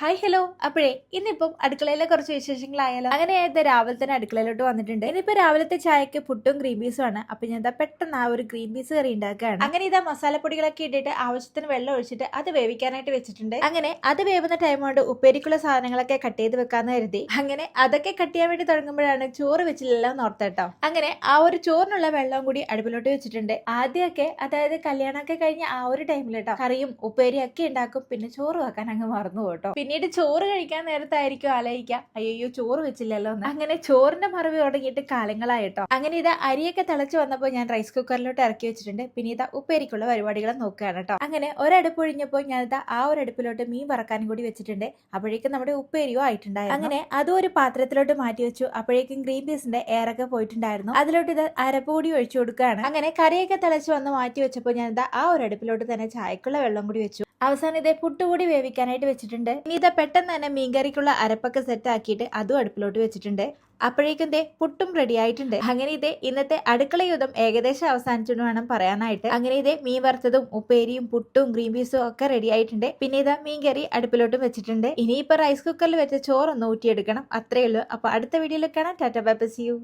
Hi hello. അപ്പോഴേ ഇന്നിപ്പം അടുക്കളയിലെ കുറച്ച് വിശേഷങ്ങളായാലോ. അങ്ങനെ രാവിലെ തന്നെ അടുക്കളയിലോട്ട് വന്നിട്ടുണ്ട്. ഇനിയിപ്പോ രാവിലത്തെ ചായക്ക് പുട്ടും ഗ്രീൻ പീസും ആണ്. അപ്പൊ ഞാൻ പെട്ടെന്ന് ആ ഒരു ഗ്രീൻ പീസ് കറി ഉണ്ടാക്കുകയാണ്. അങ്ങനെ മസാലപ്പൊടികളൊക്കെ ഇട്ടിട്ട് ആവശ്യത്തിന് വെള്ളം ഒഴിച്ചിട്ട് അത് വേവിക്കാനായിട്ട് വെച്ചിട്ടുണ്ട്. അങ്ങനെ അത് വേവുന്ന ടൈം കൊണ്ട് ഉപ്പേരിക്കുള്ള സാധനങ്ങളൊക്കെ കട്ട് ചെയ്ത് വെക്കാന്ന് കരുതി. അങ്ങനെ അതൊക്കെ കട്ട് ചെയ്യാൻ വേണ്ടി തുടങ്ങുമ്പോഴാണ് ചോറ് വെച്ചില്ലല്ലോ നോർത്തേട്ടോ. അങ്ങനെ ആ ഒരു ചോറിനുള്ള വെള്ളം കൂടി അടുപ്പിലോട്ട് വെച്ചിട്ടുണ്ട്. ആദ്യമൊക്കെ അതായത് കല്യാണമൊക്കെ കഴിഞ്ഞ ആ ഒരു ടൈമിലിട്ടോ കറിയും ഉപ്പേരിയും ഒക്കെ ഉണ്ടാക്കും. പിന്നെ ചോറ് വെക്കാൻ അങ്ങ് മറന്നു പോട്ടോ. പിന്നീട് ചോറ് കഴിക്കാൻ നേരത്തായിരിക്കും ആലോചിക്കുക, അയ്യോ ചോറ് വെച്ചില്ലല്ലോ എന്ന്. അങ്ങനെ ചോറിന്റെ മറവി തുടങ്ങിയിട്ട് കാലങ്ങളായിട്ടോ. അങ്ങനെ അരിയൊക്കെ തിളച്ചു വന്നപ്പോൾ ഞാൻ റൈസ് കുക്കറിലോട്ട് ഇറക്കി വെച്ചിട്ടുണ്ട്. പിന്നെ ഉപ്പേരിക്കുള്ള പരിപാടികൾ നോക്കുകയാണ് കേട്ടോ. അങ്ങനെ ഒരടുപ്പ് ഒഴിഞ്ഞപ്പോൾ ഞാൻ ആ ഒരു അടുപ്പിലോട്ട് മീൻ വറക്കാനും കൂടി വെച്ചിട്ടുണ്ട്. അപ്പോഴേക്കും നമ്മുടെ ഉപ്പേരിയോ ആയിട്ടുണ്ടായിരുന്നു. അങ്ങനെ അതും ഒരു പാത്രത്തിലോട്ട് മാറ്റി വെച്ചു. അപ്പോഴേക്കും ഗ്രീൻ പീസിന്റെ എയറൊക്കെ പോയിട്ടുണ്ടായിരുന്നു. അതിലോട്ട് അരപ്പ് കൂടി ഒഴിച്ചു കൊടുക്കുകയാണ്. അങ്ങനെ കറിയൊക്കെ തിളച്ചു വന്ന് മാറ്റി വെച്ചപ്പോൾ ഞാൻ ആ ഒരു അടുപ്പിലോട്ട് തന്നെ ചായക്കുള്ള വെള്ളം കൂടി വെച്ചു. അവസാനം പുട്ടുകൂടി വേവിക്കാനായിട്ട് വെച്ചിട്ടുണ്ട്. ഇനി പെട്ടെന്ന് തന്നെ മീൻകറിക്കുള്ള അരപ്പൊക്കെ സെറ്റ് ആക്കിയിട്ട് അതും അടുപ്പിലോട്ട് വെച്ചിട്ടുണ്ട്. അപ്പോഴേക്കും പുട്ടും റെഡി ആയിട്ടുണ്ട്. അങ്ങനെ ഇന്നത്തെ അടുക്കള യുദ്ധം ഏകദേശം അവസാനിച്ചെന്ന് വേണം പറയാനായിട്ട്. അങ്ങനെ മീൻ വറുത്തതും ഉപ്പേരിയും പുട്ടും ഗ്രീൻ പീസും ഒക്കെ റെഡി ആയിട്ടുണ്ട്. പിന്നെ മീൻകറി അടുപ്പിലോട്ടും വെച്ചിട്ടുണ്ട്. ഇനിയിപ്പോ റൈസ് കുക്കറിൽ വെച്ച ചോറൊന്ന് ഊറ്റിയെടുക്കണം. അത്രയേ ഉള്ളൂ. അപ്പൊ അടുത്ത വീഡിയോയിൽ കാണാം. Tata bye bye, see U.